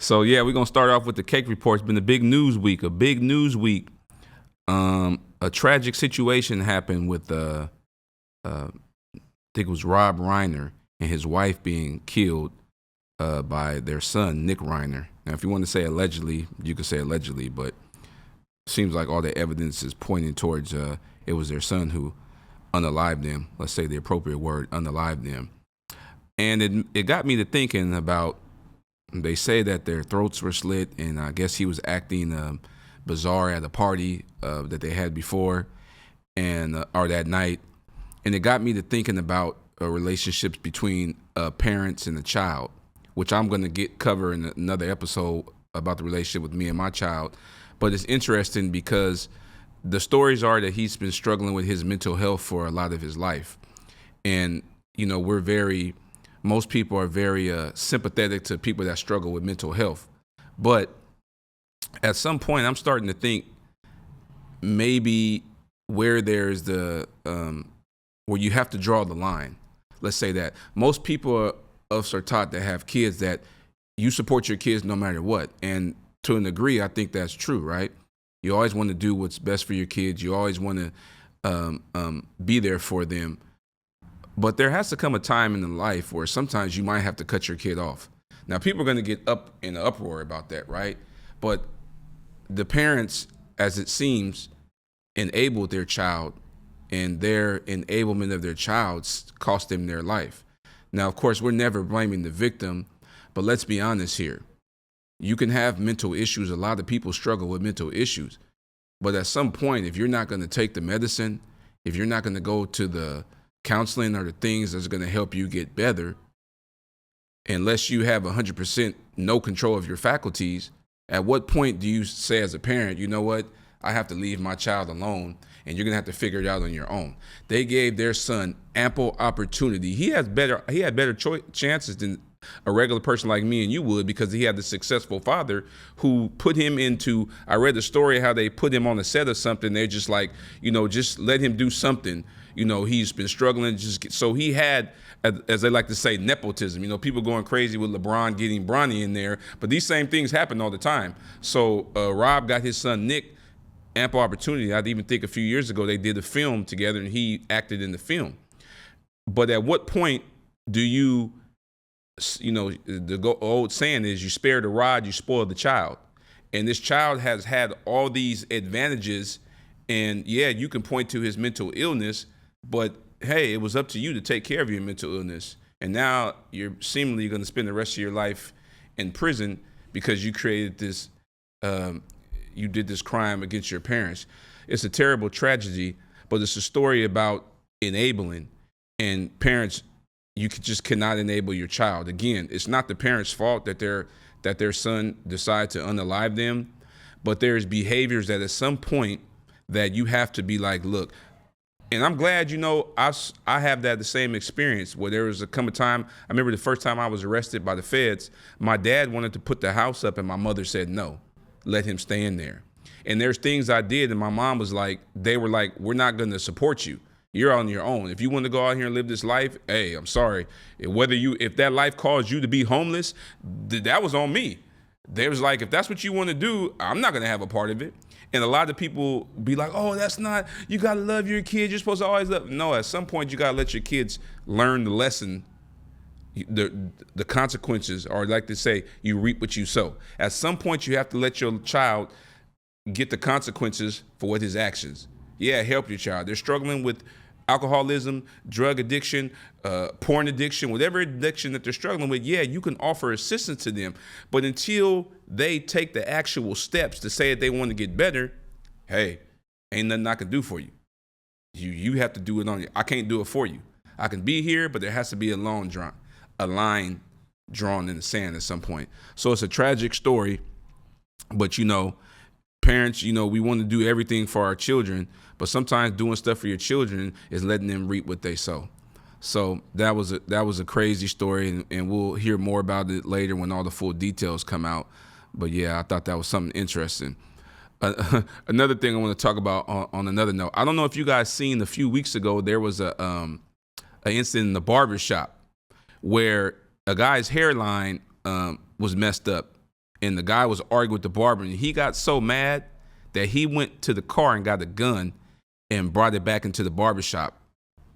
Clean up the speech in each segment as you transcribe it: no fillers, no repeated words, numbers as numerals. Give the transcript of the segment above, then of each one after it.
So yeah, we're gonna start off with the cake report. It's been a big news week. A big news week. A tragic situation happened with I think it was Rob Reiner and his wife being killed by their son Nick Reiner. Now, if you want to say allegedly, you could say allegedly, but it seems like all the evidence is pointing towards it was their son who unalived them. Let's say the appropriate word, unalived them. And it got me to thinking about. They say that their throats were slit, and I guess he was acting bizarre at a party that they had before, and or that night. And it got me to thinking about relationships between parents and a child, which I'm going to cover in another episode about the relationship with me and my child. But it's interesting because the stories are that he's been struggling with his mental health for a lot of his life, and most people are very sympathetic to people that struggle with mental health. But at some point, I'm starting to think maybe where there's where you have to draw the line. Let's say that most people are taught that have kids that you support your kids no matter what. And to a degree, I think that's true, right? You always want to do what's best for your kids. You always want to be there for them. But there has to come a time in life where sometimes you might have to cut your kid off. Now, people are going to get up in an uproar about that, right? But the parents, as it seems, enabled their child, and their enablement of their child cost them their life. Now, of course, we're never blaming the victim, but let's be honest here. You can have mental issues. A lot of people struggle with mental issues. But at some point, if you're not going to take the medicine, if you're not going to go to the counseling or the things that's going to help you get better, unless you have 100% no control of your faculties, at what point do you say as a parent, you know what, I have to leave my child alone and you're going to have to figure it out on your own? They gave their son ample opportunity. He had better chances than a regular person like me and you would, because he had the successful father who put him into, I read the story how they put him on the set of something. They're just like, just let him do something. He's been struggling. So he had, as they like to say, nepotism. People going crazy with LeBron getting Bronny in there, but these same things happen all the time. So Rob got his son Nick ample opportunity. I'd even think a few years ago they did a film together and he acted in the film. But at what point do you, the old saying is, you spare the rod, you spoil the child. And this child has had all these advantages, and yeah, you can point to his mental illness, but hey, it was up to you to take care of your mental illness. And now you're seemingly going to spend the rest of your life in prison because you created this, you did this crime against your parents. It's a terrible tragedy, but it's a story about enabling, and parents, you just cannot enable your child. Again, it's not the parents' fault that their son decided to unalive them, but there's behaviors that at some point that you have to be like, look. And I'm glad, I have the same experience where there was a time. I remember the first time I was arrested by the feds, my dad wanted to put the house up and my mother said, no, let him stay in there. And there's things I did and my mom was like, they were like, we're not going to support you. You're on your own. If you want to go out here and live this life, hey, I'm sorry. If that life caused you to be homeless, that was on me. They was like, if that's what you want to do, I'm not going to have a part of it. And a lot of people be like, oh, that's not, you got to love your kids. You're supposed to always love. No, at some point you got to let your kids learn the lesson, the consequences, or like to say, you reap what you sow. At some point you have to let your child get the consequences for what his actions. Yeah, help your child. They're struggling with alcoholism, drug addiction, porn addiction, whatever addiction that they're struggling with. Yeah, you can offer assistance to them. But until they take the actual steps to say that they want to get better, hey, ain't nothing I can do for you. You have to do it on you. I can't do it for you. I can be here, but there has to be a line drawn in the sand at some point. So it's a tragic story, but parents, we want to do everything for our children, but sometimes doing stuff for your children is letting them reap what they sow. So that was a crazy story, and we'll hear more about it later when all the full details come out. But yeah, I thought that was something interesting. Another thing I want to talk about on another note, I don't know if you guys seen a few weeks ago, there was an incident in the barber shop where a guy's hairline was messed up. and the guy was arguing with the barber, and he got so mad that he went to the car and got a gun and brought it back into the barbershop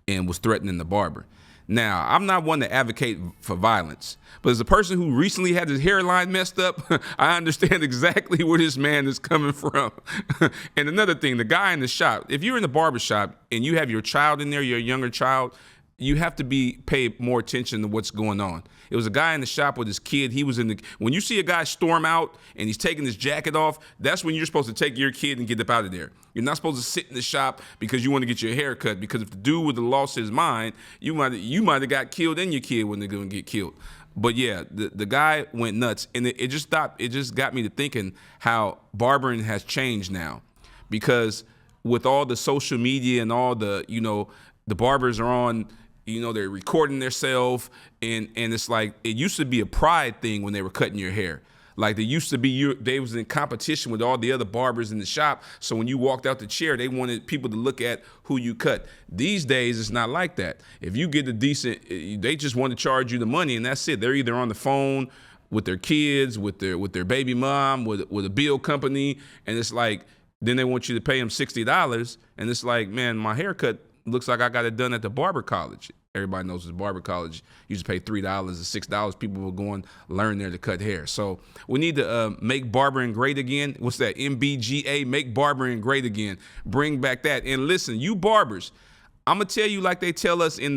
and was threatening the barber. Now, I'm not one to advocate for violence, but as a person who recently had his hairline messed up, I understand exactly where this man is coming from. And another thing, the guy in the shop, if you're in the barbershop and you have your child in there, your younger child, you have to pay more attention to what's going on. It was a guy in the shop with his kid. He was when you see a guy storm out and he's taking his jacket off, that's when you're supposed to take your kid and get up out of there. You're not supposed to sit in the shop because you want to get your hair cut, because if the dude would have lost his mind, you might have got killed and your kid wouldn't have going to get killed. But yeah, the guy went nuts, and it just got me to thinking how barbering has changed now, because with all the social media and all the, the barbers are on, they're recording themselves, and it's like, it used to be a pride thing when they were cutting your hair. Like, they used to be, they was in competition with all the other barbers in the shop. So when you walked out the chair, they wanted people to look at who you cut. These days, it's not like that. If you get a decent, they just want to charge you the money, and that's it. They're either on the phone with their kids, with their baby mom, with a bill company, and it's like, then they want you to pay them $60, and it's like, man, my haircut looks like I got it done at the barber college. Everybody knows it's barber college. You just pay $3 or $6. People will go and learn there to cut hair. So we need to make barbering great again. What's that? MBGA, make barbering great again. Bring back that. And listen, you barbers, I'm gonna tell you like they tell us in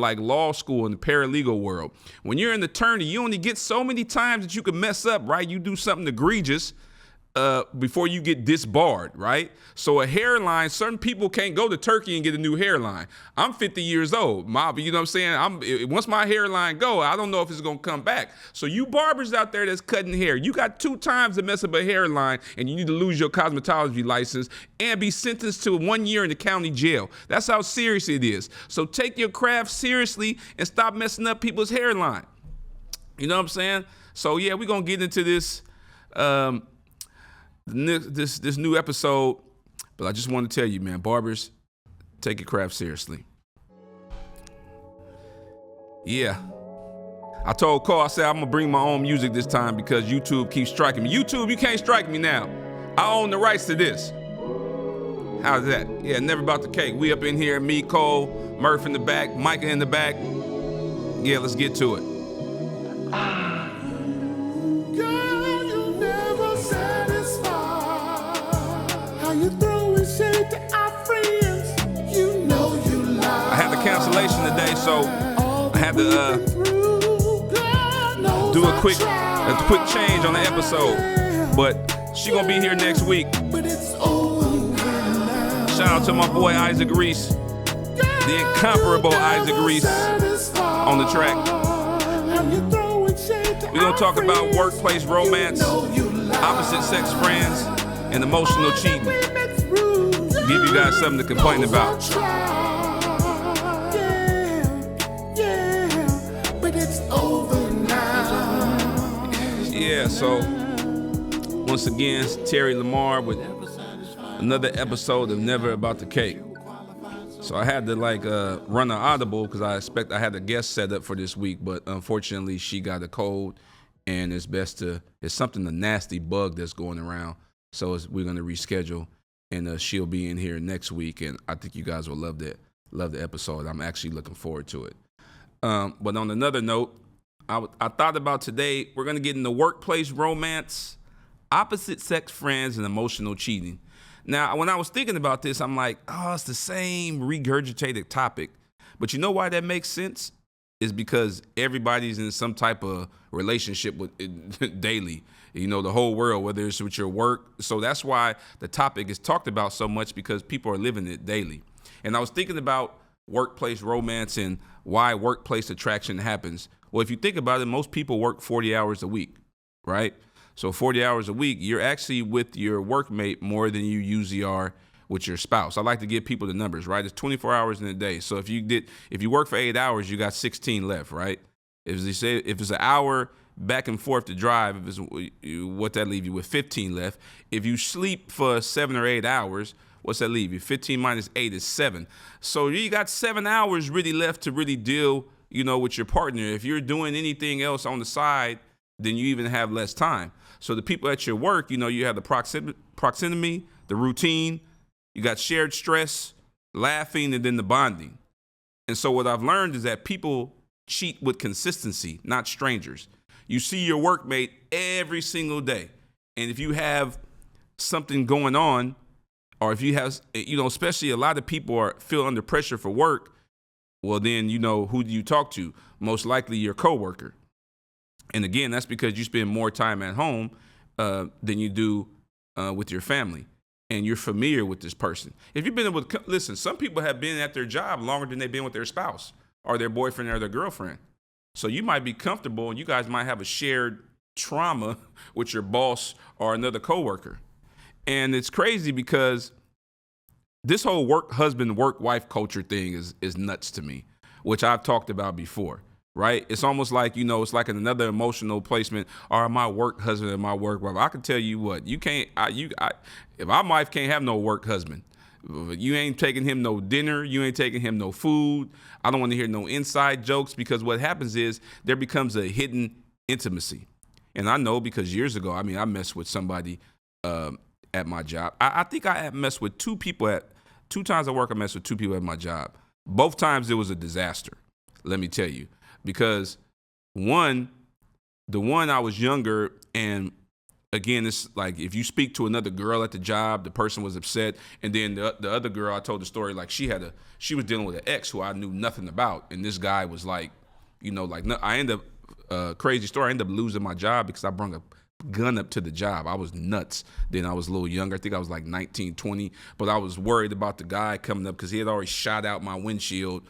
like law school in the paralegal world. When you're an attorney, you only get so many times that you can mess up, right? You do something egregious before you get disbarred, right? So a hairline, certain people can't go to Turkey and get a new hairline. I'm 50 years old. You know what I'm saying? Once my hairline go, I don't know if it's gonna come back. So you barbers out there that's cutting hair, you got 2 times to mess up a hairline, and you need to lose your cosmetology license and be sentenced to 1 year in the county jail. That's how serious it is. So take your craft seriously and stop messing up people's hairline. You know what I'm saying? So yeah, we're gonna get into this this new episode, but I just want to tell you, man, barbers, take your craft seriously. Yeah. I told Cole, I said I'm gonna bring my own music this time because YouTube keeps striking me. YouTube, you can't strike me now. I own the rights to this. How's that? Yeah, never about the cake. We up in here, me, Cole, Murph in the back, Micah in the back. Yeah, let's get to it. I had the cancellation today, so I had to do a quick change on the episode. But she gonna be here next week. Shout out to my boy Isaac Reese, the incomparable Isaac Reese on the track. We're gonna talk about workplace romance, opposite sex friends, and emotional cheating. Give you guys something to complain about. Yeah, so once again, it's Terry Lamar with another episode of Never About the Cake. So I had to run an audible because I had a guest set up for this week, but unfortunately she got a cold, and it's something, a nasty bug that's going around. So we're gonna reschedule, and she'll be in here next week, and I think you guys will love the episode. I'm actually looking forward to it. But on another note, I thought about today, we're going to get into workplace romance, opposite sex friends, and emotional cheating. Now, when I was thinking about this, I'm like, oh, it's the same regurgitated topic. But you know why that makes sense? Is because everybody's in some type of relationship with it daily. The whole world, whether it's with your work. So that's why the topic is talked about so much, because people are living it daily. And I was thinking about workplace romance and why workplace attraction happens. Well, if you think about it, most people work 40 hours a week, right? So 40 hours a week, you're actually with your workmate more than you usually are with your spouse. I like to give people the numbers, right? It's 24 hours in a day. So if you work for 8 hours, you got 16 left, right? If it's an hour back and forth to drive, what that leave you with? 15 left. If you sleep for 7 or 8 hours, what's that leave you? 15 minus 8 is 7. So you got 7 hours really left to really deal, with your partner. If you're doing anything else on the side, then you even have less time. So the people at your work, you have the proximity, the routine, you got shared stress, laughing, and then the bonding. And so what I've learned is that people cheat with consistency, not strangers. You see your workmate every single day. And if you have something going on, or if you have, especially a lot of people feel under pressure for work, well, then, who do you talk to? Most likely your coworker. And again, that's because you spend more time at home than you do with your family. And you're familiar with this person. If you've been listen, some people have been at their job longer than they've been with their spouse or their boyfriend or their girlfriend. So you might be comfortable and you guys might have a shared trauma with your boss or another coworker. And it's crazy because this whole work husband, work wife culture thing is nuts to me, which I've talked about before. Right? It's almost like, it's like another emotional placement, or my work husband and my work wife. I can tell you what, you can't, if my wife can't have no work husband, you ain't taking him no dinner, you ain't taking him no food. I don't want to hear no inside jokes, because what happens is there becomes a hidden intimacy. And I know because years ago, I messed with somebody at my job. I think I had messed with two times at work, I messed with two people at my job. Both times it was a disaster, let me tell you. Because the one I was younger, and again, it's like if you speak to another girl at the job, the person was upset, and then the other girl, I told the story, like she was dealing with an ex who I knew nothing about, and this guy was like, I ended up crazy story. I ended up losing my job because I brought a gun up to the job. I was nuts. Then I was a little younger. I think I was like 19, 20, but I was worried about the guy coming up because he had already shot out my windshield.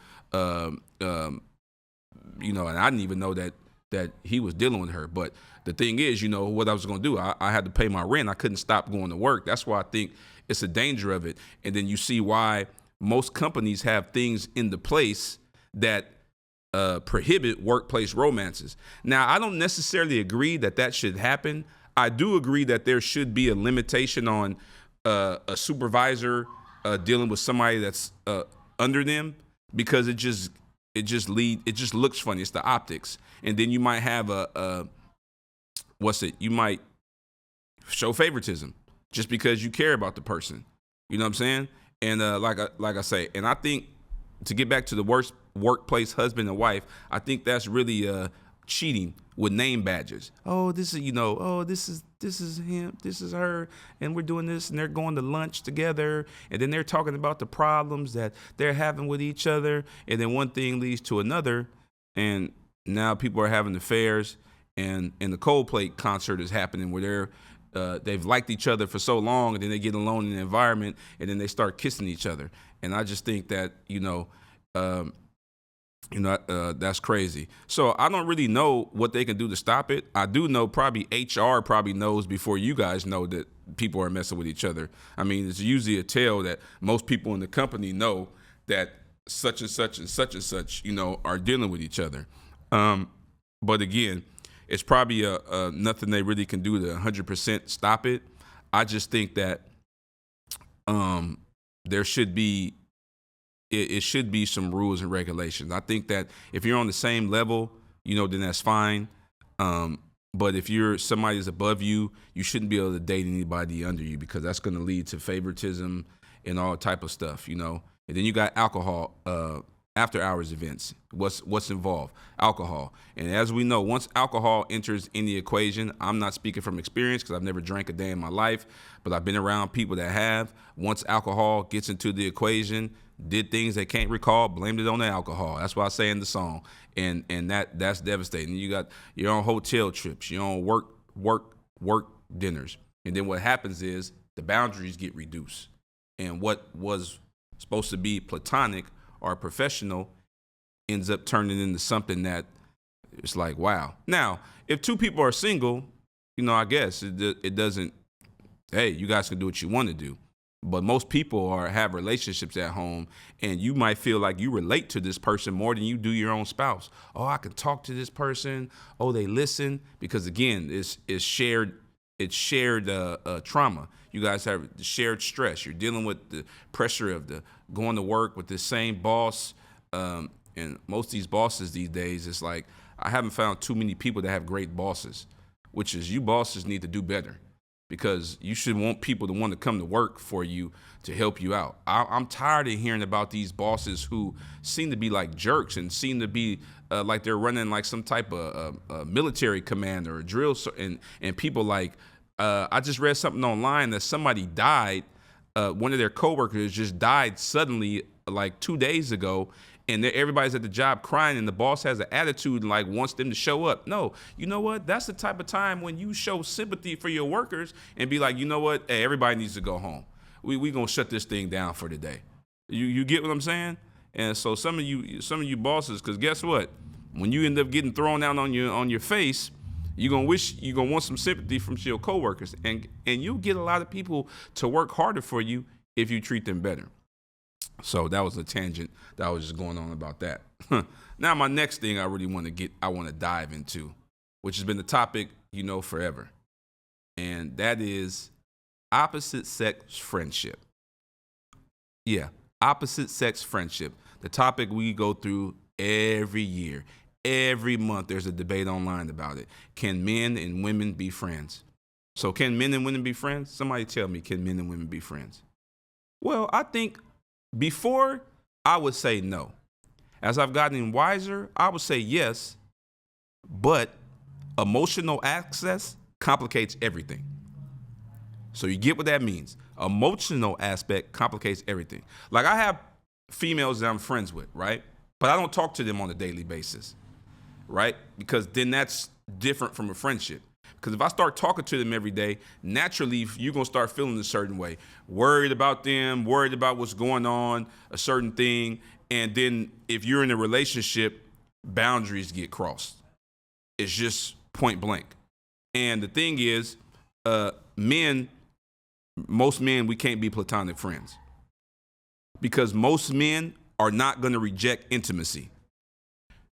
And I didn't even know that he was dealing with her. But the thing is, what I was going to do, I had to pay my rent. I couldn't stop going to work. That's why I think it's a danger of it. And then you see why most companies have things in the place that prohibit workplace romances. Now, I don't necessarily agree that should happen. I do agree that there should be a limitation on a supervisor dealing with somebody that's under them, because it just looks funny. It's the optics. And then you might have you might show favoritism just because you care about the person. You know what I'm saying? And like I say, and I think to get back to the worst workplace husband and wife, I think that's really cheating with name badges. Oh, this is this is him, this is her, and we're doing this, and they're going to lunch together, and then they're talking about the problems that they're having with each other, and then one thing leads to another, and now people are having affairs, and the Coldplay concert is happening where they've liked each other for so long, and then they get alone in the environment, and then they start kissing each other. And I just think that that's crazy. So I don't really know what they can do to stop it. I do know probably HR probably knows before you guys know that people are messing with each other. It's usually a tell that most people in the company know that such and such and such and such, are dealing with each other. But again, it's probably nothing they really can do to 100% stop it. I just think that there should be it should be some rules and regulations. I think that if you're on the same level, then that's fine. But if you're somebody that's above you, you shouldn't be able to date anybody under you, because that's going to lead to favoritism and all type of stuff, And then you got alcohol, after hours events. What's involved? Alcohol. And as we know, once alcohol enters in the equation, I'm not speaking from experience because I've never drank a day in my life, but I've been around people that have. Once alcohol gets into the equation, did things they can't recall, blamed it on the alcohol. That's what I say in the song. And that's devastating. You got your own hotel trips, your own work dinners. And then what happens is the boundaries get reduced. And what was supposed to be platonic or professional ends up turning into something that it's like, wow. Now, if two people are single, I guess it doesn't, hey, you guys can do what you want to do. But most people have relationships at home, and you might feel like you relate to this person more than you do your own spouse. Oh, I can talk to this person. Oh, they listen. Because again, it's shared trauma. You guys have shared stress. You're dealing with the pressure of going to work with the same boss. And most of these bosses these days, it's like I haven't found too many people that have great bosses. which is you bosses need to do better, because you should want people to want to come to work for you to help you out. I'm tired of hearing about these bosses who seem to be like jerks and seem to be like they're running like some type of military command or a drill. And people like, I just read something online that somebody died. One of their coworkers just died suddenly like 2 days ago, and everybody's at the job crying, and the boss has an attitude and like wants them to show up. No, you know what? That's the type of time when you show sympathy for your workers and be like, you know what? Hey, everybody needs to go home. We gonna shut this thing down for today. You get what I'm saying? And so some of you bosses, because guess what? When you end up getting thrown out on your face, you're gonna want some sympathy from your coworkers, and you'll get a lot of people to work harder for you if you treat them better. So that was a tangent that I was just going on about that. Now my next thing I want to dive into, which has been the topic, forever. And that is opposite sex friendship. Yeah, opposite sex friendship. The topic we go through every year. Every month there's a debate online about it. Can men and women be friends? So can men and women be friends? Somebody tell me, can men and women be friends? Well, I think before, I would say no. As I've gotten wiser, I would say yes, but emotional access complicates everything. So you get what that means. Emotional aspect complicates everything. Like I have females that I'm friends with, right? But I don't talk to them on a daily basis, right? Because then that's different from a friendship. Because if I start talking to them every day, naturally, you're going to start feeling a certain way. Worried about them, worried about what's going on, a certain thing. And then if you're in a relationship, boundaries get crossed. It's just point blank. And the thing is, most men, we can't be platonic friends. Because most men are not going to reject intimacy.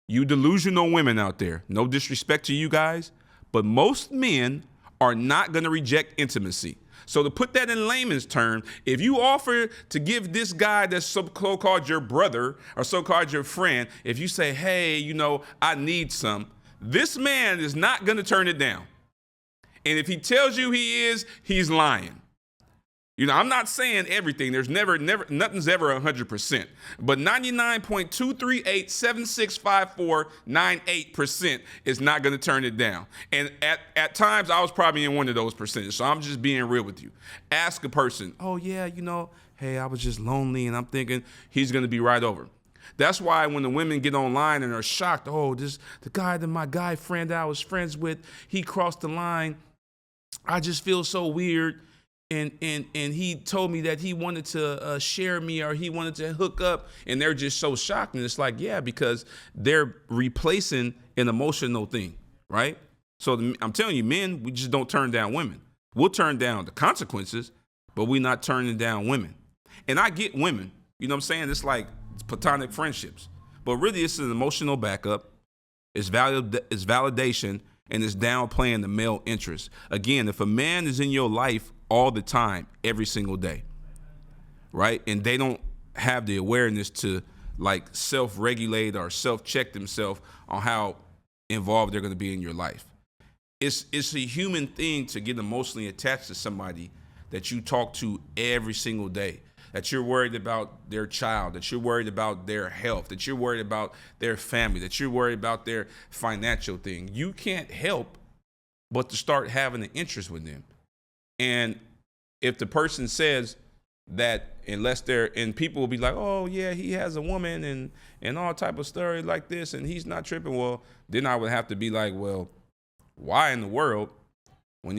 You delusional women out there, no disrespect to you guys, but most men are not going to reject intimacy. So to put that in layman's terms, if you offer to give this guy that's so-called your brother or so-called your friend, if you say, hey, I need some, this man is not going to turn it down. And if he tells you he is, he's lying. I'm not saying everything. There's nothing's ever 100%. But 99.238765498% is not going to turn it down. And at times, I was probably in one of those percentages. So I'm just being real with you. Ask a person, oh, yeah, hey, I was just lonely, and I'm thinking he's going to be right over. That's why when the women get online and are shocked, oh, the guy that my guy friend I was friends with, he crossed the line. I just feel so weird. And he told me that he wanted to share me or he wanted to hook up, and they're just so shocked. And it's like, yeah, because they're replacing an emotional thing, right? So I'm telling you, men, we just don't turn down women. We'll turn down the consequences, but we're not turning down women. And I get women, you know what I'm saying? It's like platonic friendships, but really it's an emotional backup. It's validation, and it's downplaying the male interest. Again, if a man is in your life all the time, every single day, right? And they don't have the awareness to like self-regulate or self-check themselves on how involved they're going to be in your life. It's a human thing to get emotionally attached to somebody that you talk to every single day, that you're worried about their child, that you're worried about their health, that you're worried about their family, that you're worried about their financial thing. You can't help but to start having an interest with them. And if the person says that, and people will be like, oh yeah, he has a woman and all type of story like this, and he's not tripping. Well, then I would have to be like, well, why in the world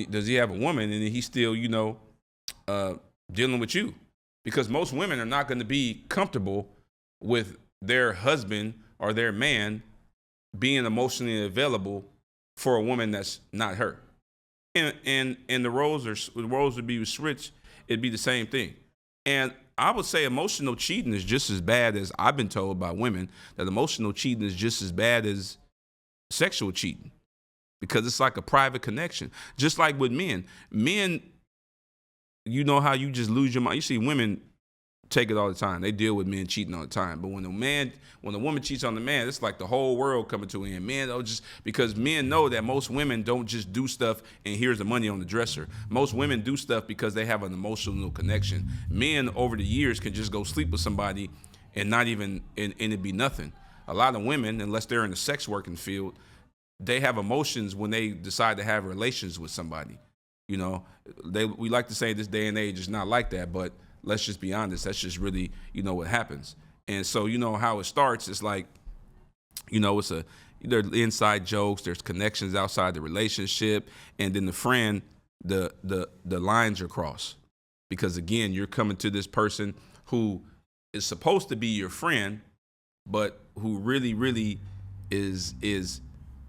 does he have a woman and he's still, dealing with you? Because most women are not going to be comfortable with their husband or their man being emotionally available for a woman that's not her. And the roles would be switched. It'd be the same thing. And I would say emotional cheating is just as bad as I've been told by women that emotional cheating is just as bad as sexual cheating, because it's like a private connection. Just like with men, you know how you just lose your mind. You see women take it all the time. They deal with men cheating all the time. But when a woman cheats on the man, it's like the whole world coming to an end. Men, just because men know that most women don't just do stuff and here's the money on the dresser. Most women do stuff because they have an emotional connection. Men over the years can just go sleep with somebody and not even, and it be nothing. A lot of women, unless they're in the sex working field, they have emotions when they decide to have relations with somebody. You know, we like to say this day and age is not like that, but let's just be honest. That's just really, what happens. And so, how it starts, it's like, there are inside jokes, there's connections outside the relationship, and then the friend, the lines are crossed. Because again, you're coming to this person who is supposed to be your friend, but who really, really is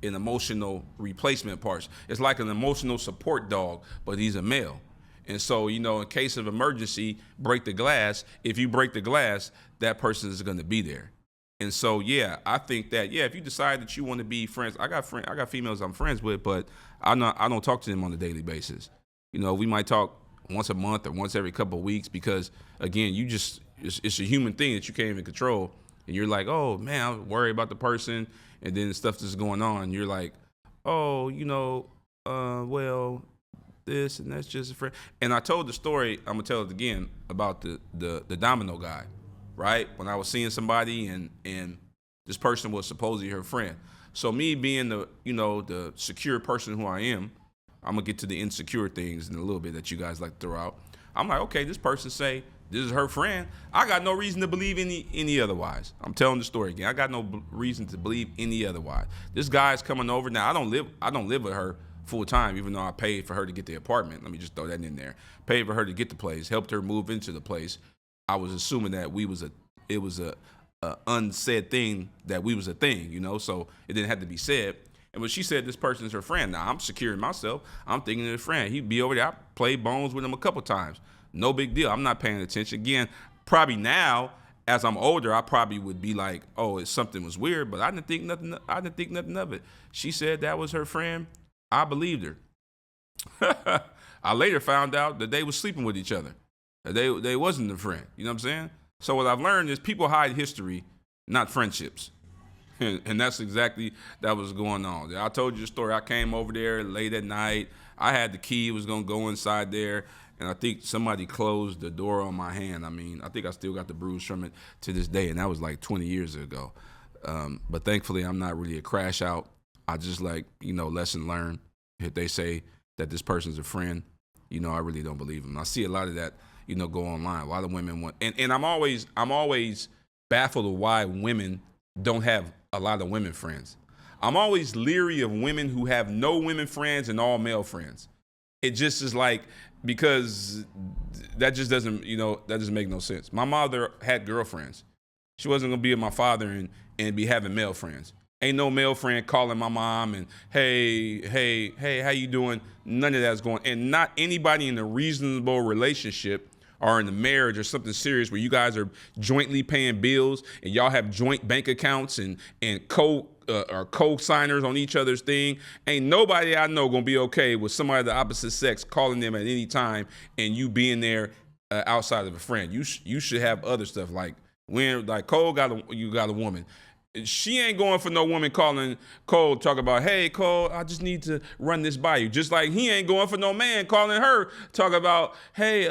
an emotional replacement part. It's like an emotional support dog, but he's a male. And so, in case of emergency, break the glass. If you break the glass, that person is going to be there. And so, yeah, I think that, if you decide that you want to be friends, I got females I'm friends with, but I don't talk to them on a daily basis. We might talk once a month or once every couple of weeks because, again, it's a human thing that you can't even control. And you're like, oh, man, I'm worried about the person. And then stuff that's going on. You're like, oh, well, this and that's just a friend. And I told the story, I'm gonna tell it again, about the domino guy, right? When I was seeing somebody and this person was supposedly her friend. So me being the secure person who I am, I'm gonna get to the insecure things in a little bit that you guys like to throw out. I'm like, okay, this person say this is her friend. I got no reason to believe any otherwise. I'm telling the story again. I got no reason to believe any otherwise. This guy's coming over now. I don't live with her full time, even though I paid for her to get the apartment. Let me just throw that in there. Paid for her to get the place, helped her move into the place. I was assuming that it was a unsaid thing, that we was a thing, so it didn't have to be said. And when she said this person's her friend, now I'm securing myself. I'm thinking of a friend. He'd be over there. I played bones with him a couple times. No big deal. I'm not paying attention. Again, probably now, as I'm older, I probably would be like, oh, something was weird, but I didn't think nothing of it. She said that was her friend. I believed her. I later found out that they was sleeping with each other. That they wasn't a friend. You know what I'm saying? So what I've learned is people hide history, not friendships. And that's exactly that was going on. I told you the story. I came over there late at night. I had the key, was going to go inside there, and I think somebody closed the door on my hand. I mean, I think I still got the bruise from it to this day, and that was like 20 years ago. But thankfully, I'm not really a crash out. I just lesson learned. If they say that this person's a friend, I really don't believe them. I see a lot of that, go online. A lot of women want, and I'm always baffled of why women don't have a lot of women friends. I'm always leery of women who have no women friends and all male friends. It just is like, because that just doesn't, that doesn't make no sense. My mother had girlfriends. She wasn't gonna be with my father and be having male friends. Ain't no male friend calling my mom and, hey, how you doing? None of that's going, and not anybody in a reasonable relationship or in a marriage or something serious where you guys are jointly paying bills and y'all have joint bank accounts and co-signers on each other's thing. Ain't nobody I know gonna be okay with somebody of the opposite sex calling them at any time and you being there outside of a friend. You should have other stuff like when Cole you got a woman. She ain't going for no woman calling Cole, talk about, hey, Cole, I just need to run this by you. Just like he ain't going for no man calling her, talk about, hey,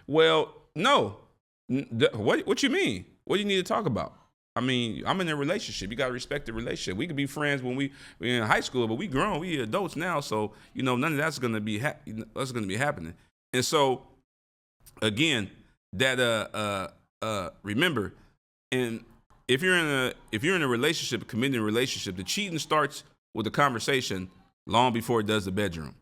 well, no. What you mean? What do you need to talk about? I mean, I'm in a relationship. You got to respect the relationship. We could be friends when we in high school, but we grown. We adults now, so, none of that's going to be happening. And so, again, that remember, and if you're in a relationship, a committed relationship, the cheating starts with a conversation long before it does the bedroom.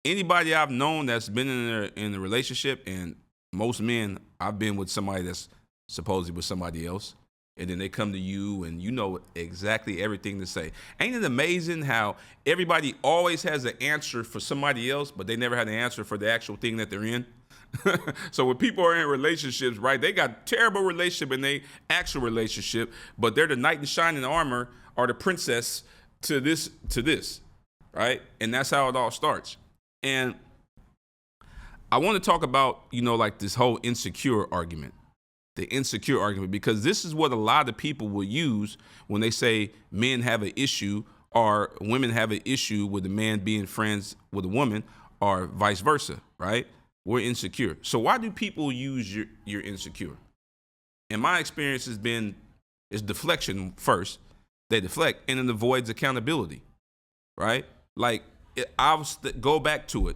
Anybody I've known that's been in a relationship, and most men, I've been with somebody that's supposedly with somebody else, and then they come to you and you know exactly everything to say. Ain't it amazing how everybody always has an answer for somebody else, but they never had an answer for the actual thing that they're in? So when people are in relationships, right, they got terrible relationship in their actual relationship, but they're the knight in shining armor or the princess to this, right? And that's how it all starts. And I want to talk about, this whole insecure argument. the insecure argument, because this is what a lot of people will use when they say men have an issue or women have an issue with a man being friends with a woman or vice versa, right? We're insecure. So why do people use you're insecure? In my experience has been, it's deflection first. They deflect and it avoids accountability, right? Like I'll go back to it.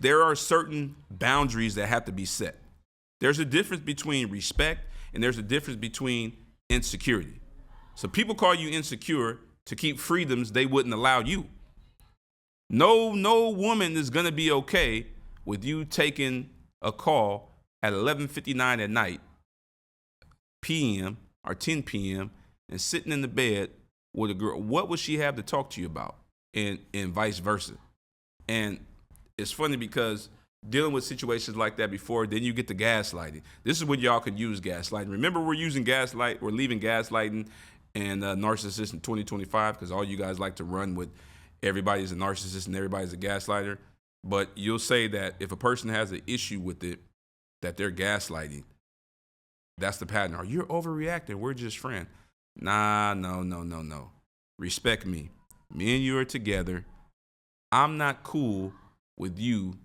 There are certain boundaries that have to be set. There's a difference between respect and there's a difference between insecurity. So people call you insecure to keep freedoms they wouldn't allow you. No woman is gonna be okay with you taking a call at 11:59 at night, p.m. or 10 p.m. and sitting in the bed with a girl. What would she have to talk to you about? And vice versa. And it's funny because dealing with situations like that before, then you get the gaslighting. This is when y'all could use gaslighting. Remember, we're leaving gaslighting and narcissist in 2025 because all you guys like to run with everybody's a narcissist and everybody's a gaslighter. But you'll say that if a person has an issue with it, that they're gaslighting. That's the pattern. Or you're overreacting. We're just friends. Nah, no. Respect me. Me and you are together. I'm not cool with you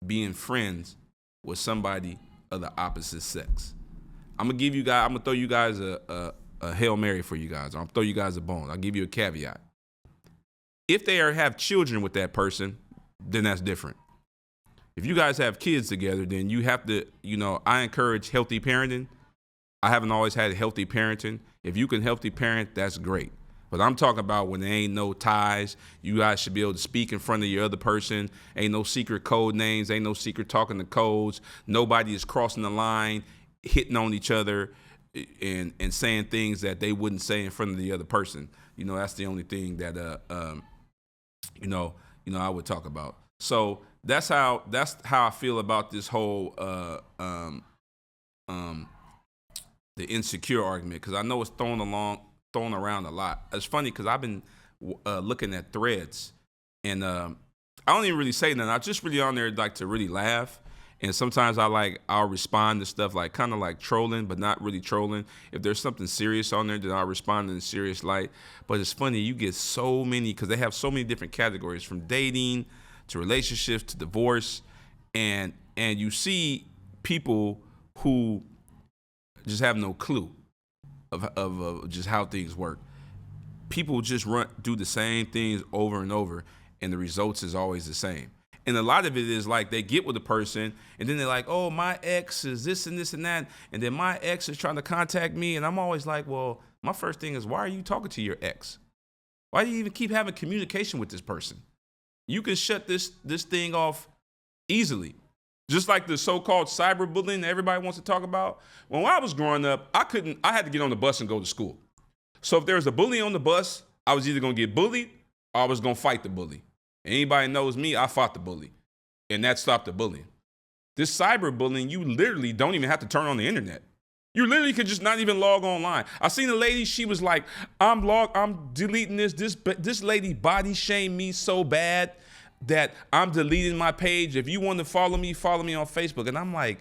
being friends with somebody of the opposite sex. I'm gonna throw you guys a Hail Mary for you guys. I'll throw you guys a bone. I'll give you a caveat. If they have children with that person, then that's different. If you guys have kids together, then you have to, I encourage healthy parenting. I haven't always had healthy parenting. If you can healthy parent, that's great. But I'm talking about when there ain't no ties, you guys should be able to speak in front of your other person. Ain't no secret code names, ain't no secret talking to codes. Nobody is crossing the line, hitting on each other and saying things that they wouldn't say in front of the other person. That's the only thing that I would talk about. So that's how I feel about this whole the insecure argument, because I know it's thrown around a lot. It's funny because I've been looking at threads, and I don't even really say nothing. I just really on there like to really laugh, and sometimes I'll respond to stuff like kind of like trolling, but not really trolling. If there's something serious on there, then I'll respond in a serious light. But it's funny, you get so many, because they have so many different categories, from dating to relationships to divorce, and you see people who just have no clue of just how things work. People just do the same things over and over, and the results is always the same. And a lot of it is like they get with a person, and then they're like, oh, my ex is this and this and that, and then my ex is trying to contact me, and I'm always like, well, my first thing is, why are you talking to your ex? Why do you even keep having communication with this person? You can shut this thing off easily. Just like the so-called cyberbullying that everybody wants to talk about. When I was growing up, I had to get on the bus and go to school. So if there was a bully on the bus, I was either going to get bullied or I was going to fight the bully. Anybody knows me, I fought the bully. And that stopped the bullying. This cyberbullying, you literally don't even have to turn on the internet. You literally could just not even log online. I seen a lady, she was like, I'm deleting this. This lady body shamed me so bad that I'm deleting my page. If you want to follow me on Facebook. And I'm like,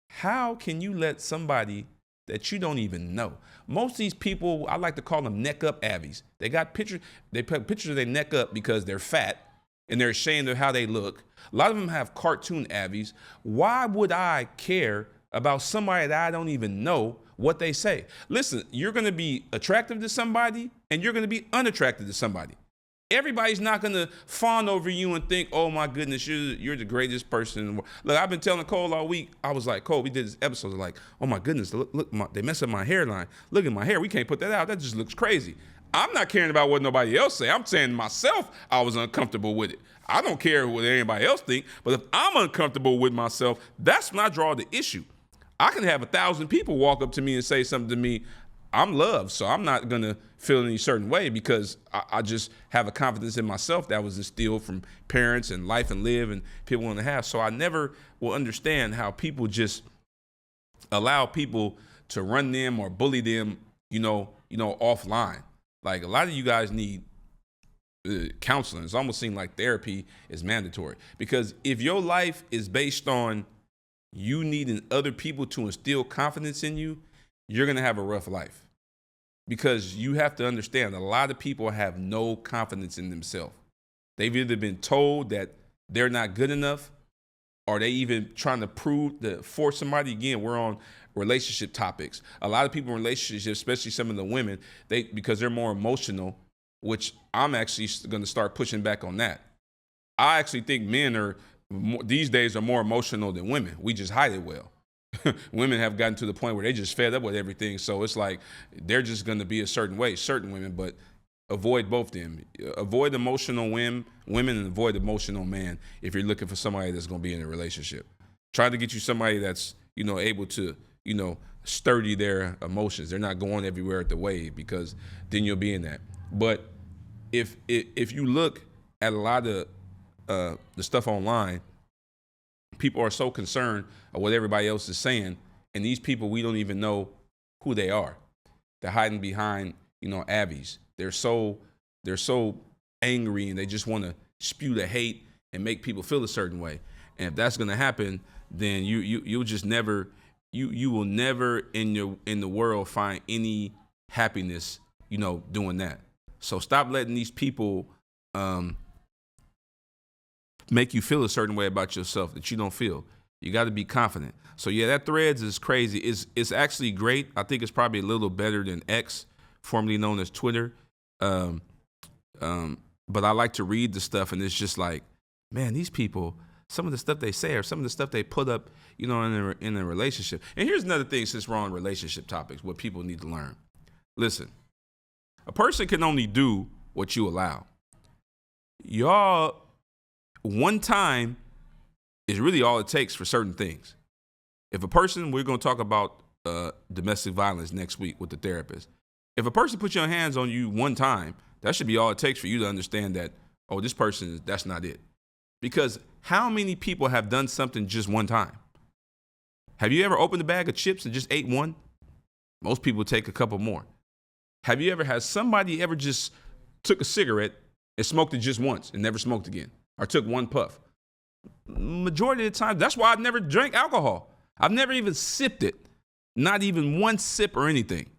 how can you let somebody that you don't even know? Most of these people, I like to call them neck up Abbies. They got pictures, they put pictures of their neck up because they're fat and they're ashamed of how they look. A lot of them have cartoon Abbies. Why would I care about somebody that I don't even know what they say? Listen, you're going to be attractive to somebody and you're going to be unattractive to somebody. Everybody's not going to fawn over you and think, oh my goodness, you're the greatest person in the world. Look, I've been telling Cole all week. I was like, Cole, we did this episode. Like, oh my goodness, look, they messed up my hairline. Look at my hair. We can't put that out. That just looks crazy. I'm not caring about what nobody else say. I'm saying myself, I was uncomfortable with it. I don't care what anybody else think, but if I'm uncomfortable with myself, that's when I draw the issue. I can have 1,000 people walk up to me and say something to me. I'm loved, so I'm not going to feel any certain way because I just have a confidence in myself that was instilled from parents and life and live and people want to have. So I never will understand how people just allow people to run them or bully them, offline. Like, a lot of you guys need counseling. It's almost seemed like therapy is mandatory, because if your life is based on you needing other people to instill confidence in you, you're going to have a rough life. Because you have to understand, a lot of people have no confidence in themselves. They've either been told that they're not good enough, or they even trying to prove that for somebody. Again, we're on relationship topics. A lot of people in relationships, especially some of the women, because they're more emotional, which I'm actually going to start pushing back on that. I actually think men these days are more emotional than women. We just hide it well. Women have gotten to the point where they just fed up with everything. So it's like they're just going to be a certain way, certain women, but avoid both of them. Avoid emotional women and avoid emotional man if you're looking for somebody that's going to be in a relationship. Try to get you somebody that's, able to, sturdy their emotions. They're not going everywhere at the wave, because then you'll be in that. But if you look at a lot of the stuff online, people are so concerned of what everybody else is saying, and these people, we don't even know who they are. They're hiding behind, Abbeys. They're so angry, and they just want to spew the hate and make people feel a certain way. And if that's going to happen, then you'll just never you will never in the world find any happiness, doing that. So stop letting these people make you feel a certain way about yourself that you don't feel. You got to be confident. So yeah, that Threads is crazy. It's actually great. I think it's probably a little better than X, formerly known as Twitter. But I like to read the stuff, and it's just like, man, these people, some of the stuff they say or some of the stuff they put up, in a relationship. And here's another thing, since we're on relationship topics, what people need to learn. Listen, a person can only do what you allow. Y'all, one time is really all it takes for certain things. If a person, we're going to talk about domestic violence next week with the therapist. If a person puts your hands on you one time, that should be all it takes for you to understand that, oh, this person, that's not it. Because how many people have done something just one time? Have you ever opened a bag of chips and just ate one? Most people take a couple more. Have you ever had somebody ever just took a cigarette and smoked it just once and never smoked again? Or took one puff? Majority of the time, that's why I've never drank alcohol. I've never even sipped it. Not even one sip or anything.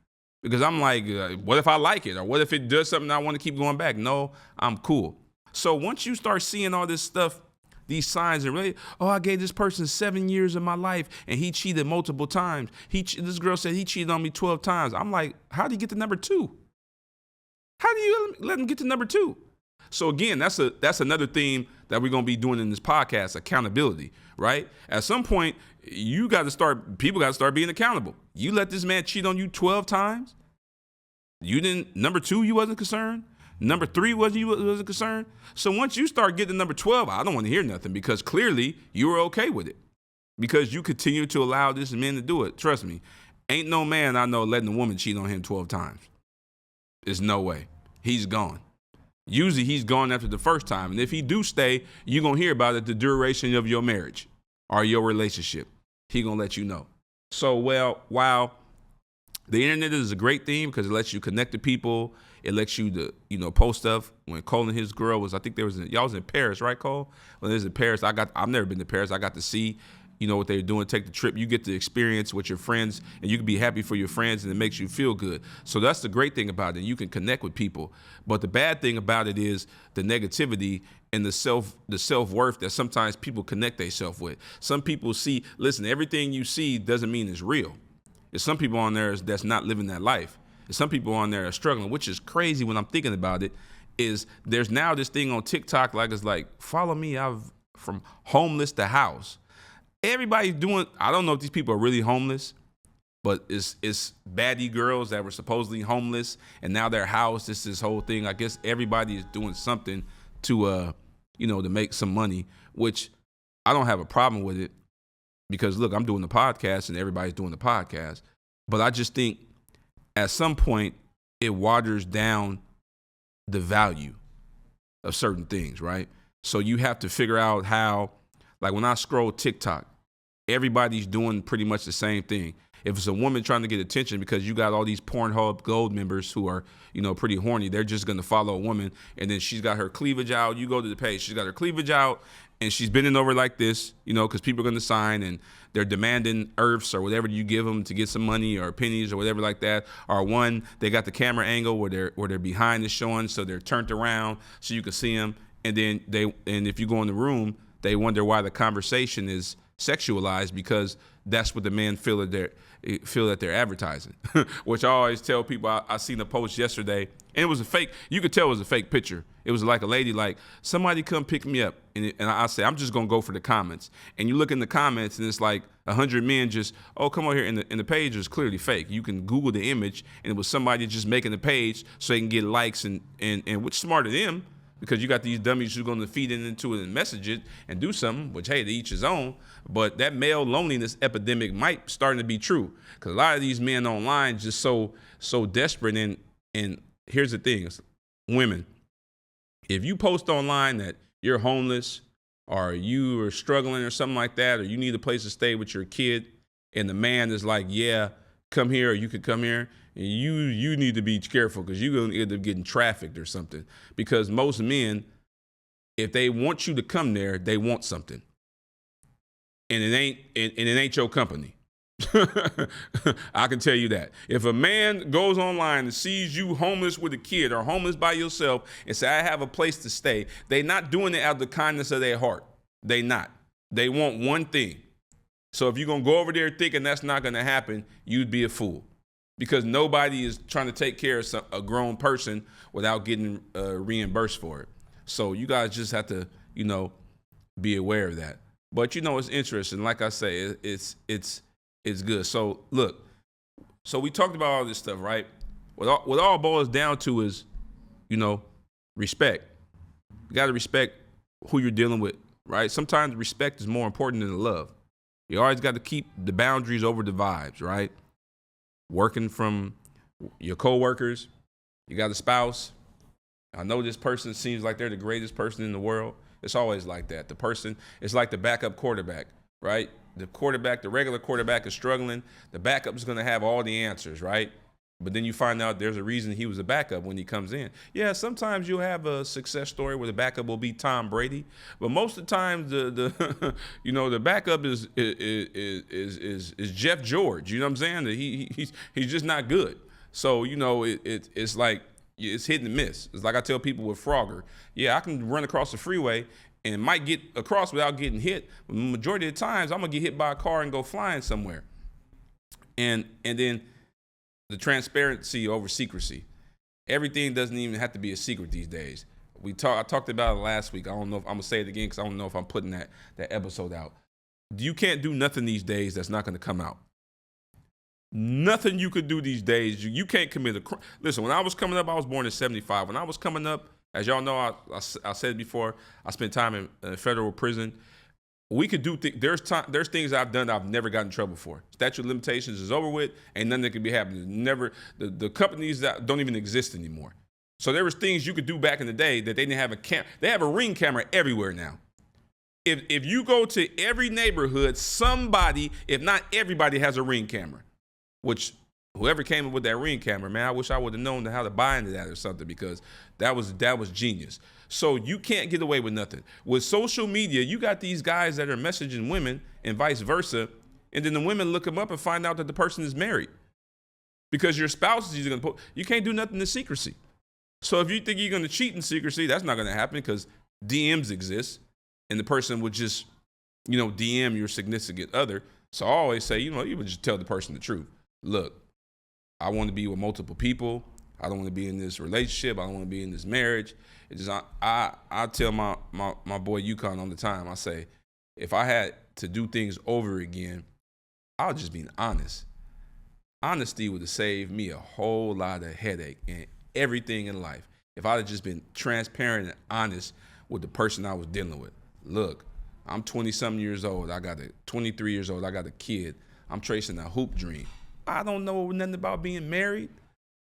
Because I'm like, what if I like it? Or what if it does something I want to keep going back? No, I'm cool. So once you start seeing all this stuff, these signs, and really, I gave this person 7 years of my life and he cheated multiple times. This girl said he cheated on me 12 times. I'm like, how do you get to number 2? How do you let him get to number 2? So again, that's another theme that we're going to be doing in this podcast, accountability, right? At some point, people got to start being accountable. You let this man cheat on you 12 times. Number 2, you wasn't concerned. Number 3, wasn't concerned. So once you start getting to number 12, I don't want to hear nothing, because clearly you were okay with it, because you continue to allow this man to do it. Trust me, ain't no man I know letting a woman cheat on him 12 times. There's no way. He's gone. Usually he's gone after the first time. And if he do stay, you're going to hear about it the duration of your marriage or your relationship. He going to let you know. So, while the internet is a great thing because it lets you connect to people, it lets you to, post stuff. When Cole and his girl was, I think y'all was in Paris, right, Cole? When they was in Paris, I've never been to Paris. I got to see, what they're doing, take the trip. You get to experience with your friends, and you can be happy for your friends, and it makes you feel good. So that's the great thing about it. You can connect with people. But the bad thing about it is the negativity and the self-worth that sometimes people connect themselves with. Some people everything you see doesn't mean it's real. There's some people on there that's not living that life. There's some people on there that are struggling, which is crazy when I'm thinking about it, is there's now this thing on TikTok, it's like, follow me, from homeless to house. Everybody's doing, I don't know if these people are really homeless, but it's baddie girls that were supposedly homeless, and now they're housed. It's this whole thing. I guess everybody is doing something to, to make some money, which I don't have a problem with it, because look, I'm doing the podcast and everybody's doing the podcast. But I just think at some point it waters down the value of certain things, right? So you have to figure out how, when I scroll TikTok, everybody's doing pretty much the same thing. If it's a woman trying to get attention because you got all these Pornhub Gold members who are, pretty horny, they're just going to follow a woman, and then she's got her cleavage out. You go to the page, she's got her cleavage out, and she's bending over like this, because people are going to sign and they're demanding earths or whatever you give them to get some money or pennies or whatever like that. Or one, they got the camera angle where they're behind is showing, so they're turned around so you can see them. And then if you go in the room, they wonder why the conversation is sexualized, because that's what the men feel that they're advertising. Which I always tell people. I seen a post yesterday, and it was a fake. You could tell it was a fake picture. It was like a lady, like, somebody come pick me up, and I say, I'm just gonna go for the comments. And you look in the comments, and it's like 100 men just, oh, come on here, and the page is clearly fake. You can Google the image, and it was somebody just making the page so they can get likes, and which smarter them, because you got these dummies who's going to feed into it and message it and do something, which, hey, to each his own. But that male loneliness epidemic might starting to be true, because a lot of these men online just so desperate. And here's the thing, women, if you post online that you're homeless or you are struggling or something like that, or you need a place to stay with your kid, and the man is like, yeah, come here, or you could come here, you need to be careful, because you're going to end up getting trafficked or something. Because most men, if they want you to come there, they want something. And it ain't your company. I can tell you that. If a man goes online and sees you homeless with a kid or homeless by yourself and say, I have a place to stay, they not doing it out of the kindness of their heart. They not. They want one thing. So if you're going to go over there thinking that's not going to happen, you'd be a fool. Because nobody is trying to take care of a grown person without getting reimbursed for it. So you guys just have to, be aware of that. But it's interesting. Like I say, it's good. So look, so we talked about all this stuff, right? What all boils down to is, respect. You got to respect who you're dealing with, right? Sometimes respect is more important than the love. You always got to keep the boundaries over the vibes, right? Working from your coworkers, you got a spouse. I know this person seems like they're the greatest person in the world. It's always like that. The person is like the backup quarterback, right? The regular quarterback is struggling. The backup is going to have all the answers, right? But then you find out there's a reason he was a backup when he comes in. Yeah, sometimes you'll have a success story where the backup will be Tom Brady, but most of the time the the backup is Jeff George. You know what I'm saying? He's just not good. So it's like it's hit and miss. It's like I tell people with Frogger. Yeah, I can run across the freeway and might get across without getting hit. But the majority of the times I'm gonna get hit by a car and go flying somewhere. And then the transparency over secrecy. Everything doesn't even have to be a secret these days. I talked about it last week. I don't know if I'm gonna say it again, because I don't know if I'm putting that episode out. You can't do nothing these days that's not gonna come out. Nothing you could do these days. You can't commit a crime. Listen, when I was coming up, I was born in 1975. When I was coming up, as y'all know, I said it before, I spent time in federal prison. We could do there's things I've done that I've never gotten in trouble for. Statute of limitations is over with, ain't nothing that could be happening. Never the companies that don't even exist anymore. So there was things you could do back in the day that they didn't have they have a Ring camera everywhere now. If you go to every neighborhood, somebody, if not everybody, has a Ring camera. Which whoever came up with that Ring camera, man, I wish I would have known how to buy into that or something, because that was genius. So you can't get away with nothing. With social media, you got these guys that are messaging women and vice versa, and then the women look them up and find out that the person is married. Because your spouse is going to put, you can't do nothing in secrecy. So if you think you're going to cheat in secrecy, that's not going to happen, because DMs exist, and the person would just, DM your significant other. So I always say, you would just tell the person the truth. Look, I want to be with multiple people. I don't want to be in this relationship. I don't want to be in this marriage. It's just I tell my boy Yukon all the time. I say, if I had to do things over again, I'll just be honest. Honesty would have saved me a whole lot of headache and everything in life. If I'd have just been transparent and honest with the person I was dealing with. Look, I'm 20-something years old. 23 years old. I got a kid. I'm tracing a hoop dream. I don't know nothing about being married.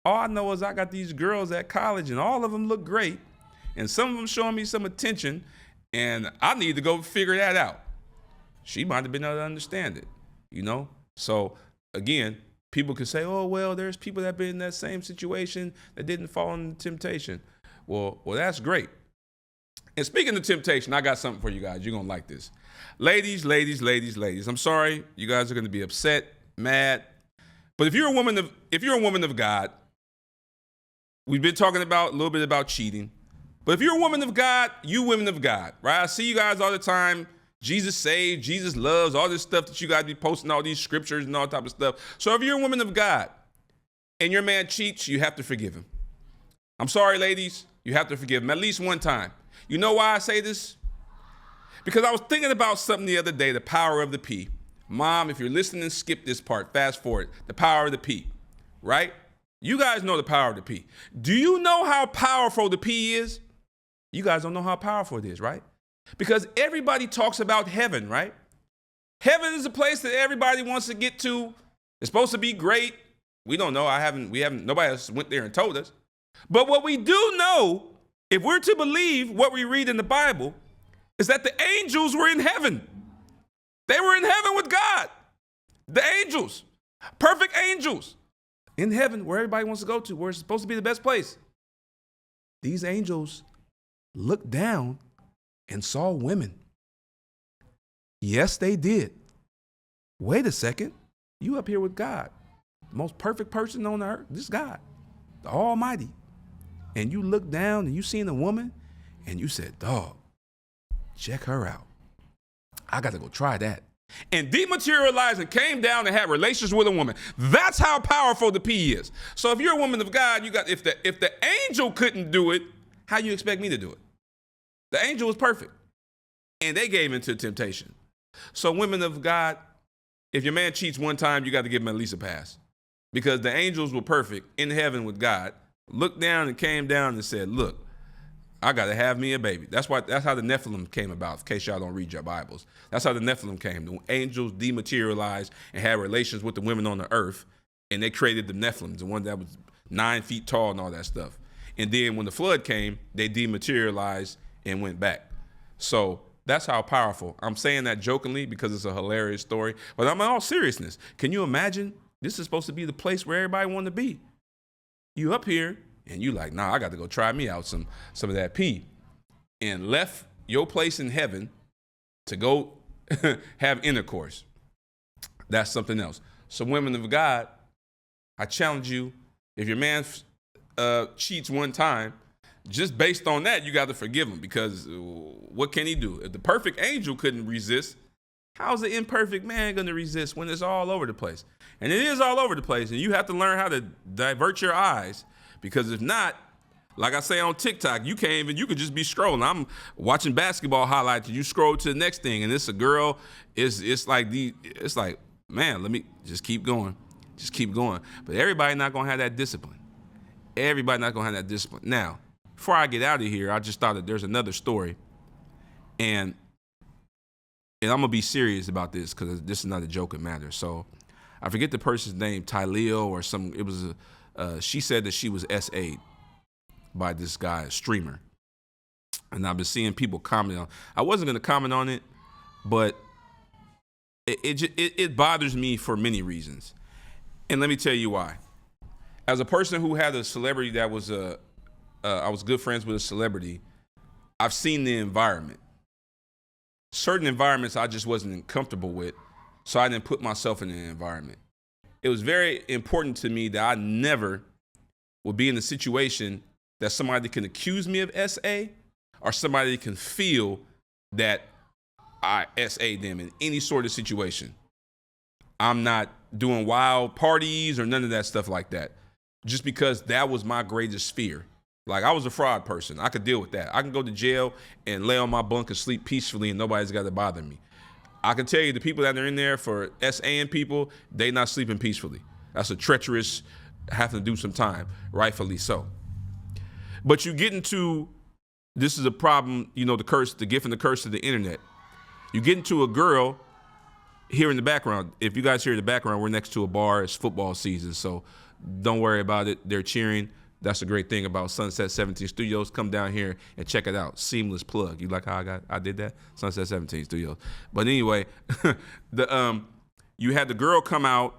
All I know is I got these girls at college, and all of them look great, and some of them showing me some attention, and I need to go figure that out. She might have been able to understand it, So again, people could say, oh, well, there's people that have been in that same situation that didn't fall into temptation. Well, that's great. And speaking of temptation, I got something for you guys. You're going to like this. Ladies, ladies, ladies, ladies. I'm sorry. You guys are going to be upset, mad. But if you're a woman of God, we've been talking about a little bit about cheating. But if you're a woman of God, you women of God, right? I see you guys all the time. Jesus saved, Jesus loves, all this stuff that you guys be posting, all these scriptures and all type of stuff. So if you're a woman of God and your man cheats, you have to forgive him. I'm sorry, ladies. You have to forgive him at least one time. You know why I say this? Because I was thinking about something the other day, the power of the P. Mom, if you're listening, skip this part, fast forward. The power of the P, right? You guys know the power of the P. Do you know how powerful the P is? You guys don't know how powerful it is, right? Because everybody talks about heaven, right? Heaven is a place that everybody wants to get to. It's supposed to be great. We don't know. Nobody else went there and told us. But what we do know, if we're to believe what we read in the Bible, is that the angels were in heaven. They were in heaven with God. The angels, perfect angels in heaven where everybody wants to go to, where it's supposed to be the best place. These angels looked down and saw women. Yes, they did. Wait a second. You up here with God, the most perfect person on the earth, this God, the Almighty. And you look down and you seen a woman and you said, dog, check her out. I got to go try that. And dematerialized and came down and had relations with a woman. That's how powerful the P is. So if you're a woman of God, if the angel couldn't do it, how you expect me to do it? The angel was perfect. And they gave into temptation. So women of God, if your man cheats one time, you got to give him at least a pass. Because the angels were perfect in heaven with God, looked down and came down and said, look, I got to have me a baby. That's how the Nephilim came about, in case y'all don't read your Bibles. That's how the Nephilim came. The angels dematerialized and had relations with the women on the earth, and they created the Nephilim, the one that was 9 feet tall and all that stuff. And then when the flood came, they dematerialized and went back. So that's how powerful. I'm saying that jokingly because it's a hilarious story, but I'm in all seriousness. Can you imagine? This is supposed to be the place where everybody wanted to be. You up here and you like, nah, I got to go try me out some of that P, and left your place in heaven to go have intercourse. That's something else. So women of God, I challenge you, if your man cheats one time, just based on that, you got to forgive him, because what can he do? If the perfect angel couldn't resist, how's the imperfect man going to resist when it's all over the place? And it is all over the place, and you have to learn how to divert your eyes, because if not, like I say on TikTok, you could just be scrolling. I'm watching basketball highlights, and you scroll to the next thing, and it's a girl. It's like, man, let me just keep going. Just keep going. But everybody not going to have that discipline. Everybody not going to have that discipline. Now, before I get out of here, I just thought that there's another story, and I'm going to be serious about this because this is not a joking matter. So I forget the person's name, Tyleo or some, it was she said that she was SA'd by this guy, a streamer. And I've been seeing people comment on, I wasn't going to comment on it, but it bothers me for many reasons. And let me tell you why. As a person who had a celebrity that was I was good friends with a celebrity, I've seen the environment. Certain environments I just wasn't comfortable with, so I didn't put myself in the environment. It was very important to me that I never would be in a situation that somebody can accuse me of SA, or somebody can feel that I SA them in any sort of situation. I'm not doing wild parties or none of that stuff like that, just because that was my greatest fear. Like, I was a fraud person. I could deal with that. I can go to jail and lay on my bunk and sleep peacefully and nobody's got to bother me. I can tell you the people that are in there for SAing people, they not sleeping peacefully. That's a treacherous, having to do some time, rightfully so. But you get into, this is a problem, the gift and the curse of the internet. You get into a girl here in the background. If you guys hear in the background, we're next to a bar. It's football season, so don't worry about it. They're cheering. That's a great thing about Sunset 17 Studios. Come down here and check it out. Seamless plug. You like how I did that? Sunset 17 Studios. But anyway, you had the girl come out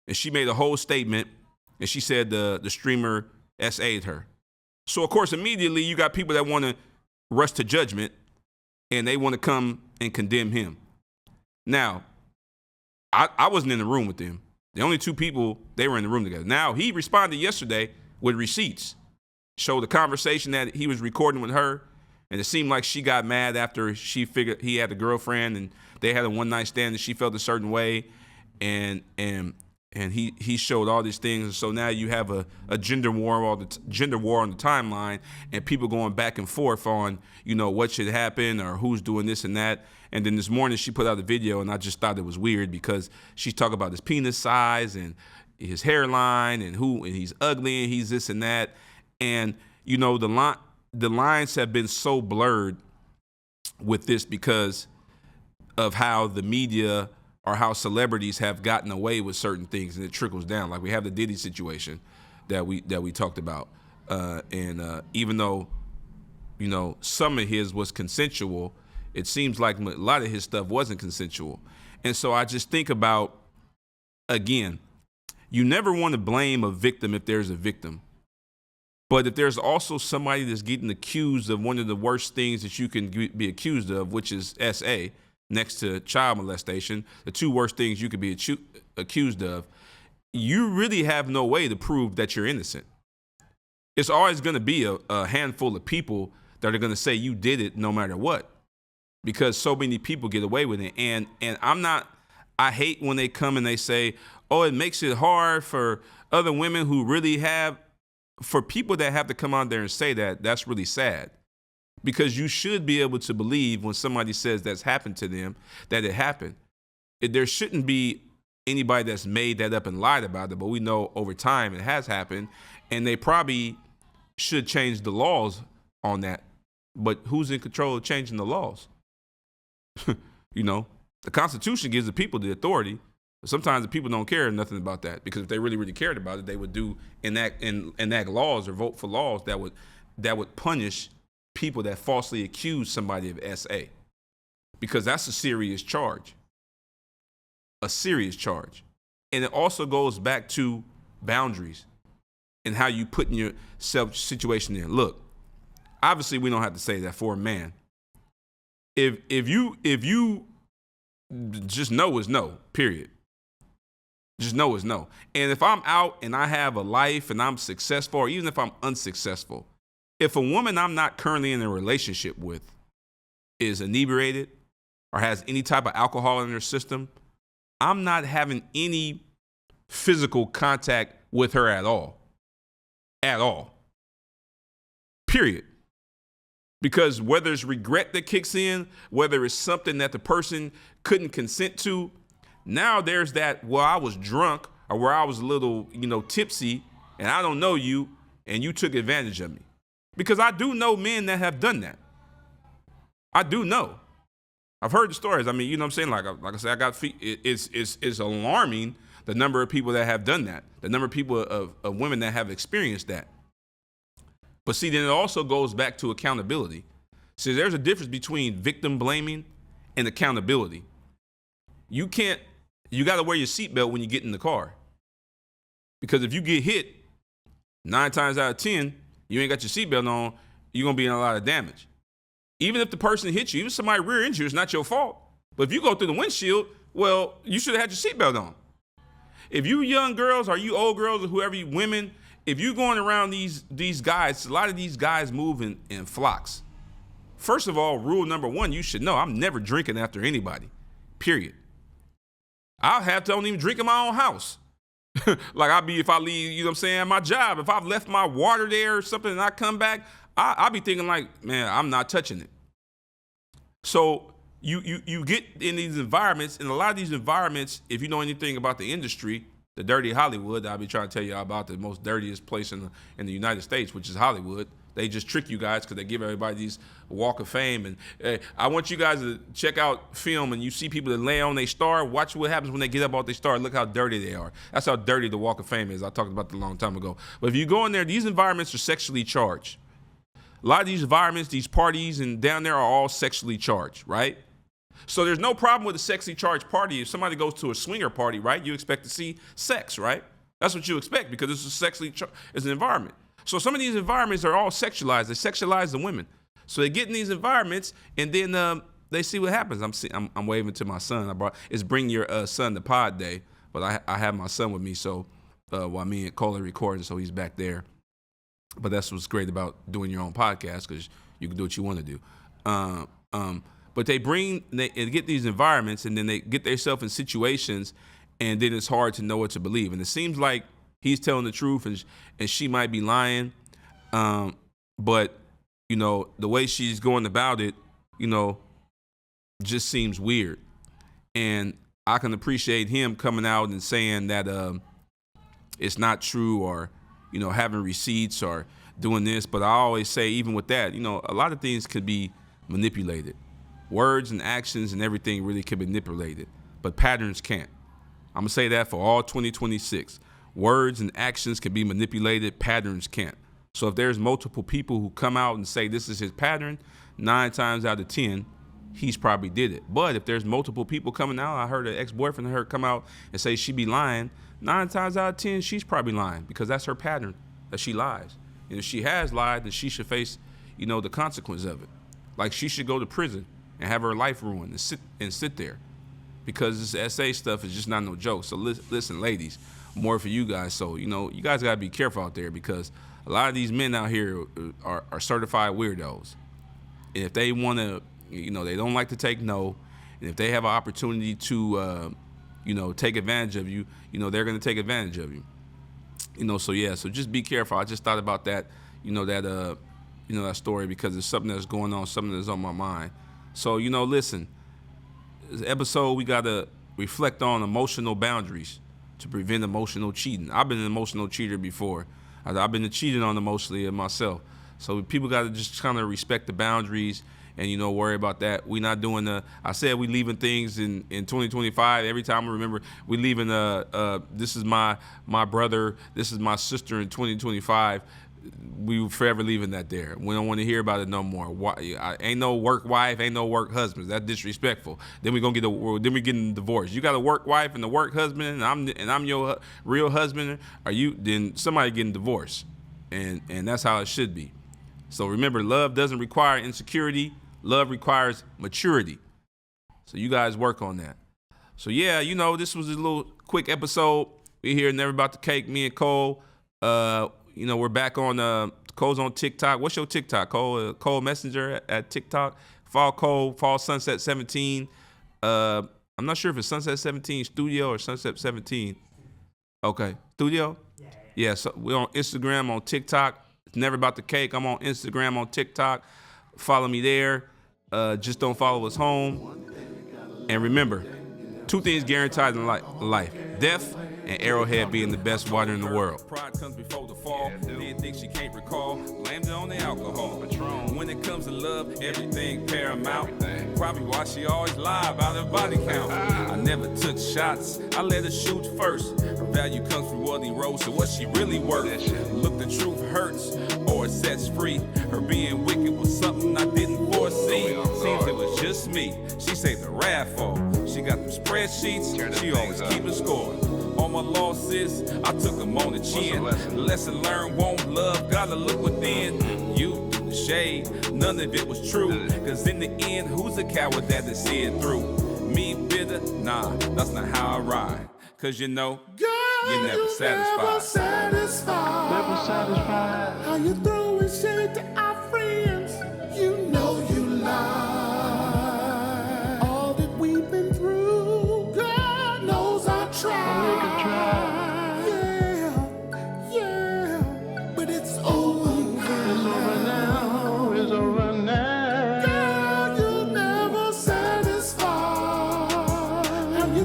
and she made a whole statement, and she said the streamer SA'd her. So of course immediately you got people that want to rush to judgment and they want to come and condemn him. Now, I wasn't in the room with them. The only two people, they were in the room together. Now, he responded yesterday with receipts, showed the conversation that he was recording with her, and it seemed like she got mad after she figured he had a girlfriend and they had a one-night stand and she felt a certain way, and he showed all these things. So now you have a gender war on the timeline, and people going back and forth on, what should happen or who's doing this and that. And then this morning she put out a video, and I just thought it was weird because she's talking about his penis size and his hairline and he's ugly and he's this and that. And the lines have been so blurred with this because of how the media or how celebrities have gotten away with certain things, and it trickles down. Like we have the Diddy situation that we talked about, and even though some of his was consensual, it seems like a lot of his stuff wasn't consensual. And so I just think about, again, you never want to blame a victim if there's a victim. But if there's also somebody that's getting accused of one of the worst things that you can be accused of, which is SA, next to child molestation, the two worst things you could be accused of, you really have no way to prove that you're innocent. It's always going to be a handful of people that are going to say you did it no matter what, because so many people get away with it. And I hate when they come and they say, oh, it makes it hard for other women who really have, for people that have to come out there and say that, that's really sad. Because you should be able to believe when somebody says that's happened to them, that it happened. There shouldn't be anybody that's made that up and lied about it, but we know over time it has happened, and they probably should change the laws on that. But who's in control of changing the laws? The Constitution gives the people the authority. But sometimes the people don't care nothing about that, because if they really, really cared about it, they would enact laws or vote for laws that would punish people that falsely accuse somebody of SA, because that's a serious charge. A serious charge. And it also goes back to boundaries and how you put in yourself situation there. Look, obviously we don't have to say that for a man. If you just know is no, period. Just know is no. And if I'm out and I have a life and I'm successful, or even if I'm unsuccessful, if a woman I'm not currently in a relationship with is inebriated or has any type of alcohol in her system, I'm not having any physical contact with her at all. At all. Period. Because whether it's regret that kicks in, whether it's something that the person couldn't consent to, now there's that, well, I was drunk, or where I was a little, tipsy, and I don't know you, and you took advantage of me. Because I do know men that have done that. I do know. I've heard the stories. I mean, you know what I'm saying? Like I said, I got it's alarming, the number of people that have done that, the number of people of women that have experienced that. But see, then it also goes back to accountability. See, there's a difference between victim blaming and accountability. You got to wear your seatbelt when you get in the car. Because if you get hit, 9 times out of 10, you ain't got your seatbelt on, you're going to be in a lot of damage. Even if the person hits you, even somebody rear ends you, it's not your fault. But if you go through the windshield, well, you should have had your seatbelt on. If you young girls or you old girls or whoever you women, if you're going around these guys, a lot of these guys move in flocks. First of all, rule number 1, you should know, I'm never drinking after anybody, period. Don't even drink in my own house. Like if I leave, my job, if I've left my water there or something and I come back, I'll be thinking like, man, I'm not touching it. So you get in these environments, and a lot of these environments, if you know anything about the industry, the dirty Hollywood, I'll be trying to tell you about the most dirtiest place in the United States, which is Hollywood. They just trick you guys because they give everybody these Walk of Fame. And I want you guys to check out film, and you see people that lay on their star. Watch what happens when they get up off their star. Look how dirty they are. That's how dirty the Walk of Fame is. I talked about that a long time ago. But if you go in there, these environments are sexually charged. A lot of these environments, these parties, and down there are all sexually charged, right? So there's no problem with a sexually charged party. If somebody goes to a swinger party, right, you expect to see sex, right? That's what you expect, because it's an environment. So some of these environments are all sexualized. They sexualize the women. So they get in these environments, and then they see what happens. I'm waving to my son. It's Bring Your Son to Pod Day, but I have my son with me, so while me and Cole are recording, so he's back there. But that's what's great about doing your own podcast, because you can do what you want to do. But they get these environments, and then they get themselves in situations, and then it's hard to know what to believe. And it seems like he's telling the truth, and she might be lying. But the way she's going about it, just seems weird. And I can appreciate him coming out and saying that it's not true, or having receipts or doing this. But I always say, even with that, a lot of things could be manipulated. Words and actions and everything really can be manipulated, but patterns can't. I'm gonna say that for all 2026. Words and actions can be manipulated, patterns can't. So if there's multiple people who come out and say this is his pattern, 9 times out of 10, he's probably did it. But if there's multiple people coming out, I heard an ex-boyfriend of her come out and say she be lying, 9 times out of 10, she's probably lying, because that's her pattern, that she lies. And if she has lied, then she should face, the consequence of it. Like, she should go to prison and have her life ruined and sit there, because this SA stuff is just not no joke. So listen, ladies, more for you guys. So, you guys got to be careful out there, because a lot of these men out here are certified weirdos. And if they want to, they don't like to take no. And if they have an opportunity to, take advantage of you, they're going to take advantage of you. So just be careful. I just thought about that, that story, because it's something that's going on, something that's on my mind. So, listen, this episode, we got to reflect on emotional boundaries to prevent emotional cheating. I've been an emotional cheater before. I've been cheating on emotionally myself. So people got to just kind of respect the boundaries and, worry about that. We not doing I said we leaving things in 2025. Every time I remember, we leaving this is my brother, this is my sister in 2025. We were forever leaving that there. We don't want to hear about it no more. Ain't no work wife, ain't no work husband. That's disrespectful. Then we getting divorced. You got a work wife and a work husband, and I'm your real husband. Then somebody getting divorced, and that's how it should be. So remember, love doesn't require insecurity. Love requires maturity. So you guys work on that. So yeah, this was a little quick episode. We here Never About the Cake. Me and Cole. We're back on, Cole's on TikTok. What's your TikTok, Cole? Cole Messenger at TikTok. Follow Cole, follow Sunset 17. I'm not sure if it's Sunset 17 Studio or Sunset 17. Okay, Studio? Yeah, so we're on Instagram, on TikTok. It's Never About the Cake. I'm on Instagram, on TikTok. Follow me there. Just don't follow us home. And remember, 2 things guaranteed in life. Death and Arrowhead being the best water in the world. Pride comes before the fall. Did things she can't recall. Blamed it on the alcohol. When it comes to love, everything paramount. Probably why she always lie about her body count. I never took shots. I let her shoot first. Her value comes from what he wrote, so what she really worth. Look, the truth hurts or it sets free. Her being wicked was something I didn't foresee. Seems it was just me. She saved the wrath for. She got them spreadsheets. She always keep a score. All my losses, I took them on the chin. Lesson learned, won't love, gotta look within. You threw the shade, none of it was true. Cause in the end, who's a coward that is see it through? Me bitter? Nah, that's not how I ride. Cause girl, you're never satisfied. Never satisfied. How you throwing shade to our friends? You know you lie. All that we've been through, God knows I tried. Yeah, but it's over. It's over now. Girl, you're never satisfied. How you